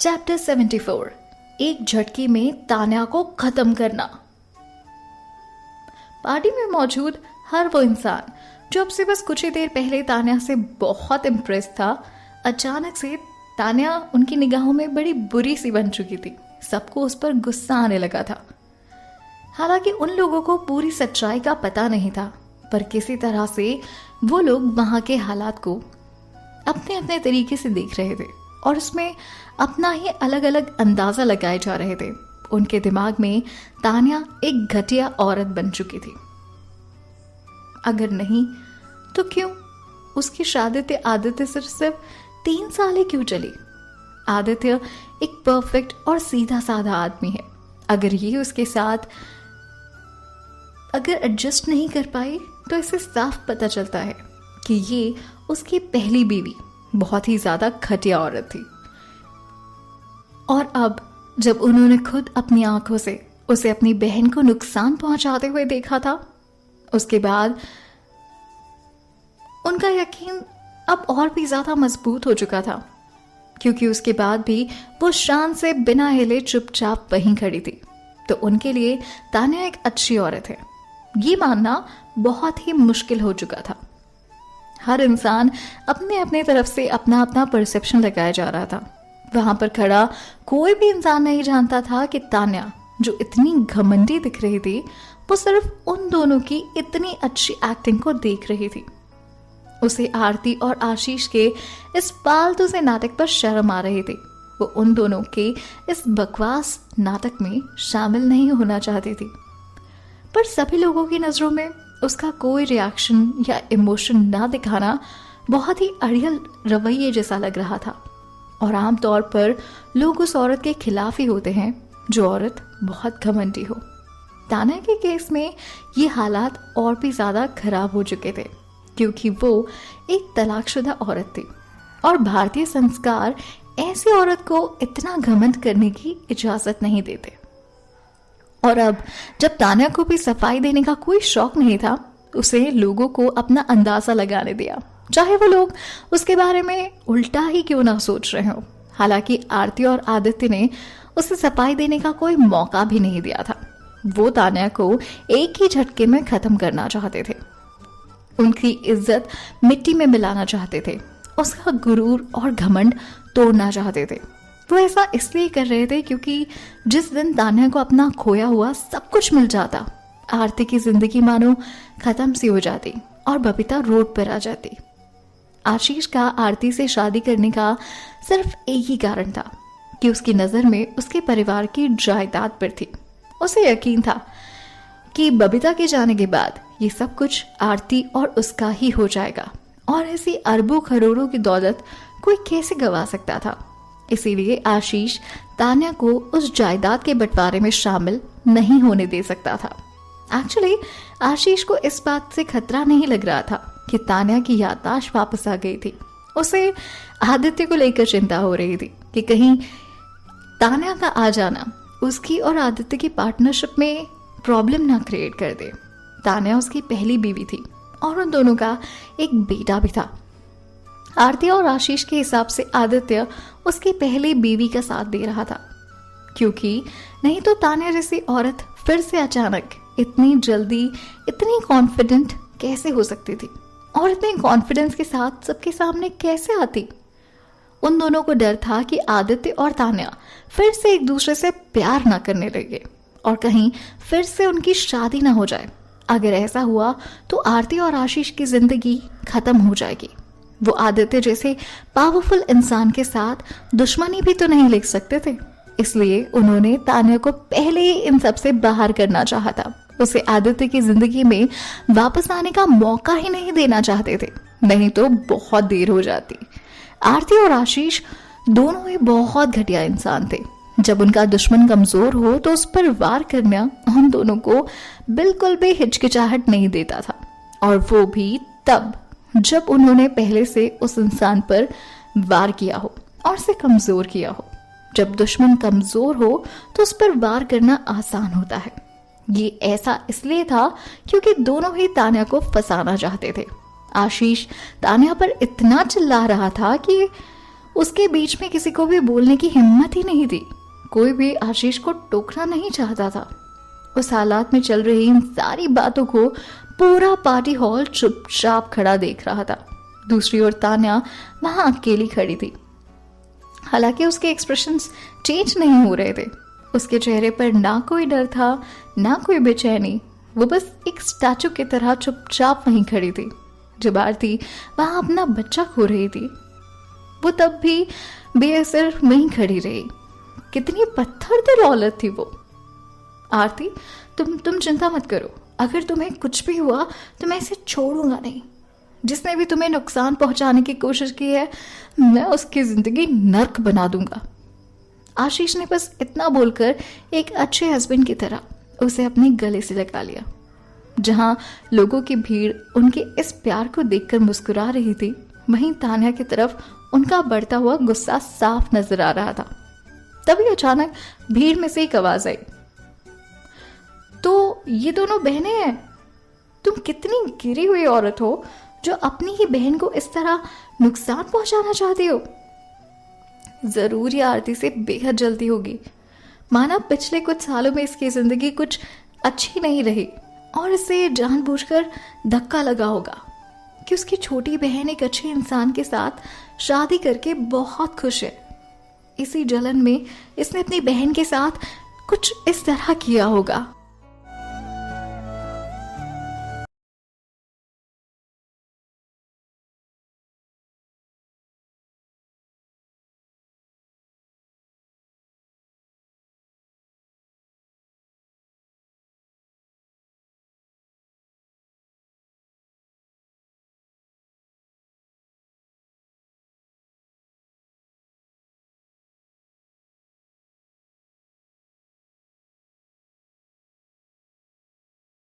Chapter 74 एक झटके में तान्या को खत्म करना। पार्टी में मौजूद हर वो इंसान जो अब से बस कुछ ही देर पहले तान्या से बहुत इम्प्रेस था, अचानक से तान्या उनकी निगाहों में बड़ी बुरी सी बन चुकी थी। सबको उस पर गुस्सा आने लगा था। हालांकि उन लोगों को पूरी सच्चाई का पता नहीं था, पर किसी तरह से वो लोग वहां के हालात को अपने अपने तरीके से देख रहे थे और उसमें अपना ही अलग अलग अंदाजा लगाए जा रहे थे। उनके दिमाग में तान्या एक घटिया औरत बन चुकी थी। अगर नहीं तो क्यों उसकी शादी आदित्य सिर्फ 3 साल ही क्यों चली? आदित्य एक परफेक्ट और सीधा साधा आदमी है। अगर ये उसके साथ अगर एडजस्ट नहीं कर पाई तो इसे साफ पता चलता है कि ये उसकी पहली बीवी बहुत ही ज्यादा घटिया औरत थी। और अब जब उन्होंने खुद अपनी आंखों से उसे अपनी बहन को नुकसान पहुंचाते हुए देखा था, उसके बाद उनका यकीन अब और भी ज्यादा मजबूत हो चुका था, क्योंकि उसके बाद भी वो शान से बिना हिले चुपचाप वहीं खड़ी थी। तो उनके लिए तान्या एक अच्छी औरत है, ये मानना बहुत ही मुश्किल हो चुका था। हर इंसान अपने अपने तरफ से अपना अपना परसेप्शन लगाया जा रहा था। वहां पर खड़ा कोई भी इंसान नहीं जानता था कि तान्या जो इतनी घमंडी दिख रही थी, वो सिर्फ उन दोनों की इतनी अच्छी एक्टिंग को देख रही थी। उसे आरती और आशीष के इस फालतू से नाटक पर शर्म आ रही थी। वो उन दोनों के इस बकवास नाटक में शामिल नहीं होना चाहती थी। पर सभी लोगों की नजरों में उसका कोई रिएक्शन या इमोशन ना दिखाना बहुत ही अड़ियल रवैये जैसा लग रहा था। और आमतौर पर लोग उस औरत के खिलाफ ही होते हैं जो औरत बहुत घमंडी हो। तान्या के केस में ये हालात और भी ज्यादा खराब हो चुके थे, क्योंकि वो एक तलाकशुदा औरत थी और भारतीय संस्कार ऐसी औरत को इतना घमंड करने की इजाजत नहीं देते। और अब जब तान्या को भी सफाई देने का कोई शौक नहीं था, उसे लोगों को अपना अंदाजा लगाने दिया, चाहे वो लोग उसके बारे में उल्टा ही क्यों ना सोच रहे हो। हालांकि आरती और आदित्य ने उसे सफाई देने का कोई मौका भी नहीं दिया था। वो तान्या को एक ही झटके में खत्म करना चाहते थे, उनकी इज्जत मिट्टी में मिलाना चाहते थे, उसका गुरूर और घमंड तोड़ना चाहते थे। वो ऐसा इसलिए कर रहे थे क्योंकि जिस दिन तान्या को अपना खोया हुआ सब कुछ मिल जाता, आरती की जिंदगी मानो खत्म सी हो जाती और बबीता रोड पर आ जाती। आशीष का आरती से शादी करने का सिर्फ एक ही कारण था कि उसकी नजर में उसके परिवार की जायदाद पर थी। उसे यकीन था कि बबीता के जाने के बाद ये सब कुछ आरती और उसका ही हो जाएगा, और ऐसी अरबों करोड़ों की दौलत कोई कैसे गवा सकता था। इसीलिए आशीष तान्या को उस जायदाद के बंटवारे में शामिल नहीं होने दे सकता था। एक्चुअली आशीष को इस बात से खतरा नहीं लग रहा था कि तान्या की याददाश्त वापस आ गई थी। उसे आदित्य को लेकर चिंता हो रही थी कि कहीं तान्या का आ जाना उसकी और आदित्य की पार्टनरशिप में प्रॉब्लम ना क्रिएट कर दे। तान्या उसकी पहली बीवी थी और उन दोनों का एक बेटा भी था। आरती और आशीष के हिसाब से आदित्य उसकी पहली बीवी का साथ दे रहा था, क्योंकि नहीं तो तान्या जैसी औरत फिर से अचानक इतनी जल्दी इतनी कॉन्फिडेंट कैसे हो सकती थी और इतने कॉन्फिडेंस के साथ सबके सामने कैसे आती। उन दोनों को डर था कि आदित्य और तान्या फिर से एक दूसरे से प्यार ना करने लगे और कहीं फिर से उनकी शादी ना हो जाए। अगर ऐसा हुआ तो आरती और आशीष की जिंदगी खत्म हो जाएगी। वो आदित्य जैसे पावरफुल इंसान के साथ दुश्मनी भी तो नहीं लिख सकते थे, इसलिए उन्होंने तान्या को पहले ही इन सब से बाहर करना चाहा था। उसे आदित्य की जिंदगी में वापस आने का मौका ही नहीं देना चाहते थे, नहीं तो बहुत देर हो जाती। आरती और आशीष दोनों ही बहुत घटिया इंसान थे। जब उनका दुश्मन कमजोर हो तो उस पर वार करना उन दोनों को बिल्कुल भी हिचकिचाहट नहीं देता था, और वो भी तब जब उन्होंने पहले से उस इंसान पर वार किया हो और उसे कमजोर किया हो। जब दुश्मन कमजोर हो तो उस पर वार करना आसान होता है। ये ऐसा इसलिए था क्योंकि दोनों ही तान्या को फंसाना चाहते थे। आशीष तान्या पर इतना चिल्ला रहा था कि उसके बीच में किसी को भी बोलने की हिम्मत ही नहीं थी। कोई भी आशीष को टोकना नहीं चाहता था। उस हालात में चल रही इन सारी बातों को पूरा पार्टी हॉल चुपचाप खड़ा देख रहा था। दूसरी ओर तान्या वहां अकेली खड़ी थी। हालांकि उसके एक्सप्रेशंस चेंज नहीं हो रहे थे। उसके चेहरे पर ना कोई डर था, ना कोई बेचैनी। वो बस एक स्टैचू की तरह चुपचाप वहीं खड़ी थी। जब आरती वहां अपना बच्चा खो रही थी, वो तब भी बेअसर वहीं खड़ी रही। कितनी पत्थर दिल औरत थी वो। आरती, तुम चिंता मत करो। अगर तुम्हें कुछ भी हुआ तो मैं इसे छोड़ूंगा नहीं। जिसने भी तुम्हें नुकसान पहुंचाने की कोशिश की है, मैं उसकी जिंदगी नर्क बना दूंगा। आशीष ने बस इतना बोलकर एक अच्छे हस्बैंड की तरह उसे अपने गले से लगा लिया। जहां लोगों की भीड़ उनके इस प्यार को देखकर मुस्कुरा रही थी, वहीं तान्या की तरफ उनका बढ़ता हुआ गुस्सा साफ नजर आ रहा था। तभी अचानक भीड़ में से एक आवाज आई, तो ये दोनों बहनें हैं। तुम कितनी गिरी हुई औरत हो जो अपनी ही बहन को इस तरह नुकसान पहुंचाना चाहती हो। जरूर ये आरती से बेहद जल्दी होगी। माना पिछले कुछ सालों में इसकी जिंदगी कुछ अच्छी नहीं रही और इसे जानबूझकर धक्का लगा होगा कि उसकी छोटी बहन एक अच्छे इंसान के साथ शादी करके बहुत खुश है। इसी जलन में इसने अपनी बहन के साथ कुछ इस तरह किया होगा।